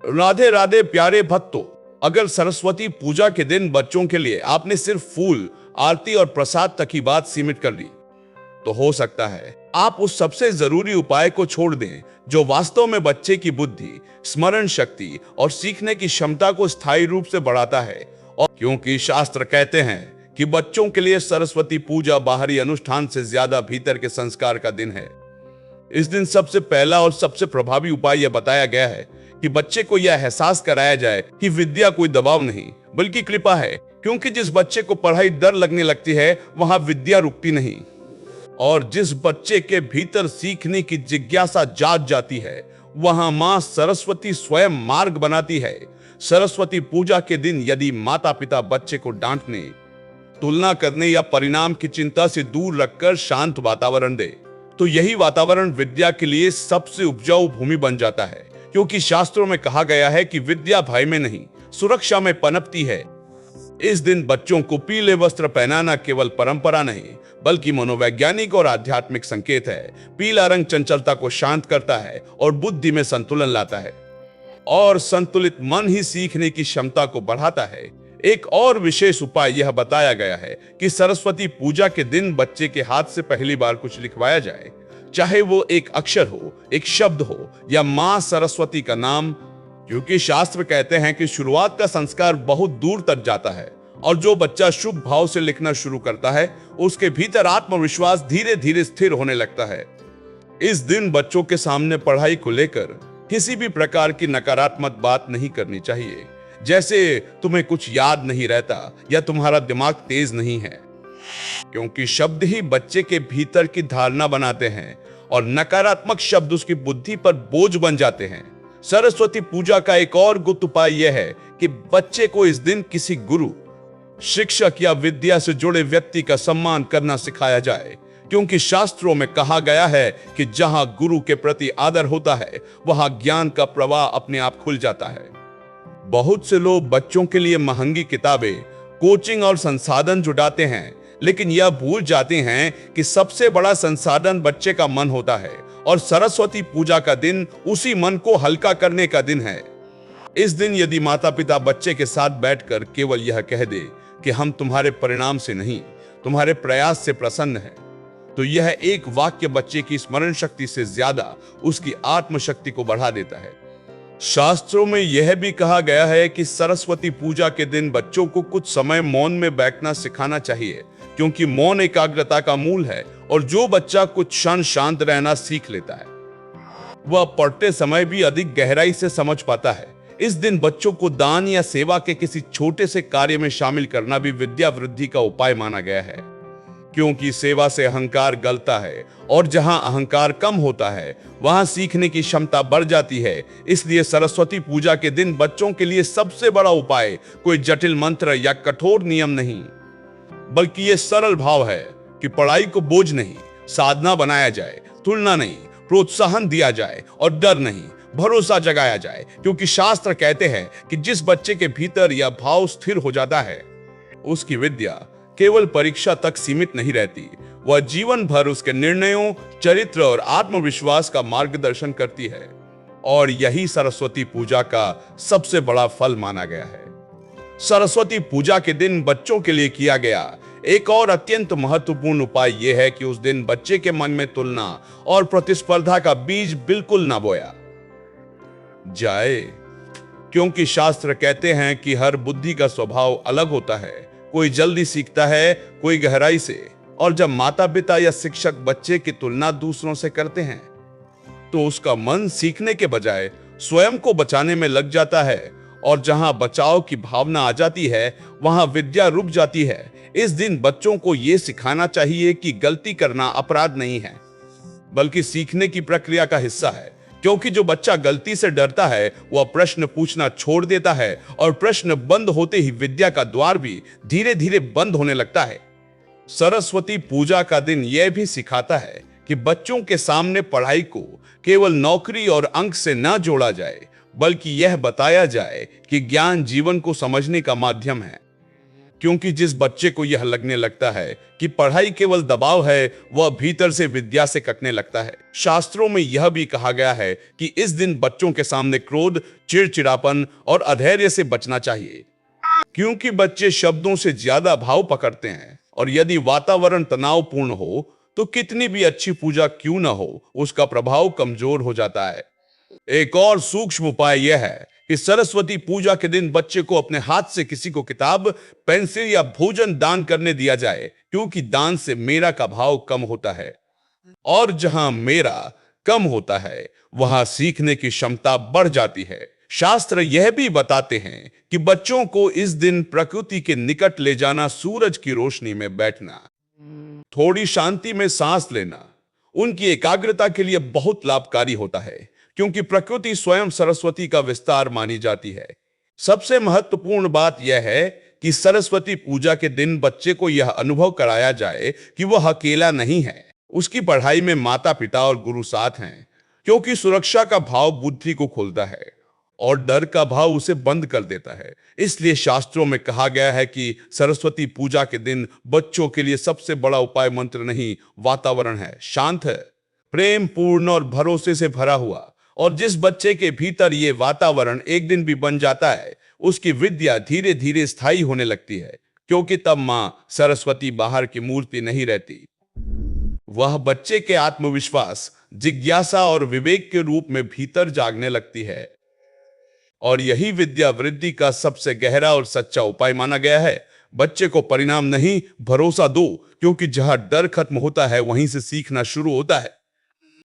राधे राधे प्यारे भक्तों, अगर सरस्वती पूजा के दिन बच्चों के लिए आपने सिर्फ फूल, आरती और प्रसाद तक ही बात सीमित कर ली, तो हो सकता है आप उस सबसे जरूरी उपाय को छोड़ दें जो वास्तव में बच्चे की बुद्धि, स्मरण शक्ति और सीखने की क्षमता को स्थायी रूप से बढ़ाता है। और क्योंकि शास्त्र कहते हैं कि बच्चों के लिए सरस्वती पूजा बाहरी अनुष्ठान से ज्यादा भीतर के संस्कार का दिन है। इस दिन सबसे पहला और सबसे प्रभावी उपाय यह बताया गया है कि बच्चे को यह एहसास कराया जाए कि विद्या कोई दबाव नहीं बल्कि कृपा है, क्योंकि जिस बच्चे को पढ़ाई डर लगने लगती है वहां विद्या रुकती नहीं, और जिस बच्चे के भीतर सीखने की जिज्ञासा जाग जाती है वहां मां सरस्वती स्वयं मार्ग बनाती है। सरस्वती पूजा के दिन यदि माता पिता बच्चे को डांटने, तुलना करने या परिणाम की चिंता से दूर रखकर शांत वातावरण दे, तो यही वातावरण विद्या के लिए सबसे उपजाऊ भूमि बन जाता है। क्योंकि शास्त्रों में कहा गया है कि विद्या भय में नहीं, सुरक्षा में पनपती है। इस दिन बच्चों को पीले वस्त्र पहनाना केवल परंपरा नहीं बल्कि मनोवैज्ञानिक और आध्यात्मिक संकेत है। पीला रंग चंचलता को शांत करता है और बुद्धि में संतुलन लाता है, और संतुलित मन ही सीखने की क्षमता को बढ़ाता है। एक और विशेष उपाय यह बताया गया है कि सरस्वती पूजा के दिन बच्चे के हाथ से पहली बार कुछ लिखवाया जाए, चाहे वो एक अक्षर हो, एक शब्द हो या मां सरस्वती का नाम, क्योंकि शास्त्र कहते हैं कि शुरुआत का संस्कार बहुत दूर तक जाता है, और जो बच्चा शुभ भाव से लिखना शुरू करता है उसके भीतर आत्मविश्वास धीरे धीरे स्थिर होने लगता है। इस दिन बच्चों के सामने पढ़ाई को लेकर किसी भी प्रकार की नकारात्मक बात नहीं करनी चाहिए, जैसे तुम्हें कुछ याद नहीं रहता या तुम्हारा दिमाग तेज नहीं है, क्योंकि शब्द ही बच्चे के भीतर की धारणा बनाते हैं और नकारात्मक शब्द उसकी बुद्धि पर बोझ बन जाते हैं। सरस्वती पूजा का एक और गुप्त उपाय यह है कि बच्चे को इस दिन किसी गुरु, शिक्षक या विद्या से जुड़े व्यक्ति का सम्मान करना सिखाया जाए, क्योंकि शास्त्रों में कहा गया है कि जहां गुरु के प्रति आदर होता है वहां ज्ञान का प्रवाह अपने आप खुल जाता है। बहुत से लोग बच्चों के लिए महंगी किताबें, कोचिंग और संसाधन जुटाते हैं, लेकिन यह भूल जाते हैं कि सबसे बड़ा संसाधन बच्चे का मन होता है, और सरस्वती पूजा का दिन उसी मन को हल्का करने का दिन है। इस दिन यदि माता पिता बच्चे के साथ बैठकर केवल यह कह दे कि हम तुम्हारे परिणाम से नहीं, तुम्हारे प्रयास से प्रसन्न हैं, तो यह एक वाक्य बच्चे की स्मरण शक्ति से ज्यादा उसकी आत्मशक्ति को बढ़ा देता है। शास्त्रों में यह भी कहा गया है कि सरस्वती पूजा के दिन बच्चों को कुछ समय मौन में बैठना सिखाना चाहिए, क्योंकि मौन एकाग्रता का मूल है, और जो बच्चा कुछ क्षण शांत रहना सीख लेता है वह पढ़ते समय भी अधिक गहराई से समझ पाता है। इस दिन बच्चों को दान या सेवा के किसी छोटे से कार्य में शामिल करना भी विद्या वृद्धि का उपाय माना गया है, क्योंकि सेवा से अहंकार गलता है, और जहां अहंकार कम होता है वहां सीखने की क्षमता बढ़ जाती है। इसलिए सरस्वती पूजा के दिन बच्चों के लिए सबसे बड़ा उपाय कोई जटिल मंत्र या कठोर नियम नहीं, बल्कि ये सरल भाव है कि पढ़ाई को बोझ नहीं, साधना बनाया जाए, तुलना नहीं, प्रोत्साहन दिया जाए, और डर नहीं, भरोसा जगाया जाए। क्योंकि शास्त्र कहते हैं कि जिस बच्चे के भीतर यह भाव स्थिर हो जाता है उसकी विद्या केवल परीक्षा तक सीमित नहीं रहती, वह जीवन भर उसके निर्णयों, चरित्र और आत्मविश्वास का मार्गदर्शन करती है। और यही सरस्वती पूजा का सबसे बड़ा फल माना गया है। सरस्वती पूजा के दिन बच्चों के लिए किया गया एक और अत्यंत महत्वपूर्ण उपाय यह है कि उस दिन बच्चे के मन में तुलना और प्रतिस्पर्धा का बीज बिल्कुल ना बोया जाए, क्योंकि शास्त्र कहते हैं कि हर बुद्धि का स्वभाव अलग होता है। कोई जल्दी सीखता है, कोई गहराई से, और जब माता पिता या शिक्षक बच्चे की तुलना दूसरों से करते हैं तो उसका मन सीखने के बजाय स्वयं को बचाने में लग जाता है, और जहां बचाव की भावना आ जाती है वहां विद्या रुक जाती है। इस दिन बच्चों को यह सिखाना चाहिए कि गलती करना अपराध नहीं है बल्कि सीखने की प्रक्रिया का हिस्सा है, क्योंकि जो बच्चा गलती से डरता है वह प्रश्न पूछना छोड़ देता है, और प्रश्न बंद होते ही विद्या का द्वार भी धीरे धीरे बंद होने लगता है। सरस्वती पूजा का दिन यह भी सिखाता है कि बच्चों के सामने पढ़ाई को केवल नौकरी और अंक से न जोड़ा जाए, बल्कि यह बताया जाए कि ज्ञान जीवन को समझने का माध्यम है। क्योंकि जिस बच्चे को यह लगने लगता है कि पढ़ाई केवल दबाव है, वह भीतर से विद्या से कटने लगता है। शास्त्रों में यह भी कहा गया है कि इस दिन बच्चों के सामने क्रोध, चिड़चिड़ापन और अधैर्य से बचना चाहिए, क्योंकि बच्चे शब्दों से ज्यादा भाव पकड़ते हैं और यदि वातावरण तनावपूर्ण हो तो कितनी भी अच्छी पूजा क्यों न हो, उसका प्रभाव कमजोर हो जाता है। एक और सूक्ष्म उपाय यह है कि सरस्वती पूजा के दिन बच्चे को अपने हाथ से किसी को किताब, पेंसिल या भोजन दान करने दिया जाए, क्योंकि दान से मेरा का भाव कम होता है और जहां मेरा कम होता है वहां सीखने की क्षमता बढ़ जाती है। शास्त्र यह भी बताते हैं कि बच्चों को इस दिन प्रकृति के निकट ले जाना, सूरज की रोशनी में बैठना, थोड़ी शांति में सांस लेना उनकी एकाग्रता के लिए बहुत लाभकारी होता है, क्योंकि प्रकृति स्वयं सरस्वती का विस्तार मानी जाती है। सबसे महत्वपूर्ण बात यह है कि सरस्वती पूजा के दिन बच्चे को यह अनुभव कराया जाए कि वह अकेला नहीं है, उसकी पढ़ाई में माता पिता और गुरु साथ हैं, क्योंकि सुरक्षा का भाव बुद्धि को खोलता है और डर का भाव उसे बंद कर देता है। इसलिए शास्त्रों में कहा गया है कि सरस्वती पूजा के दिन बच्चों के लिए सबसे बड़ा उपाय मंत्र नहीं, वातावरण है, शांत है, प्रेम पूर्ण और भरोसे से भरा हुआ। और जिस बच्चे के भीतर ये वातावरण एक दिन भी बन जाता है, उसकी विद्या धीरे धीरे स्थायी होने लगती है, क्योंकि तब मां सरस्वती बाहर की मूर्ति नहीं रहती, वह बच्चे के आत्मविश्वास, जिज्ञासा और विवेक के रूप में भीतर जागने लगती है। और यही विद्या वृद्धि का सबसे गहरा और सच्चा उपाय माना गया है। बच्चे को परिणाम नहीं, भरोसा दो, क्योंकि जहां डर खत्म होता है वहीं से सीखना शुरू होता है।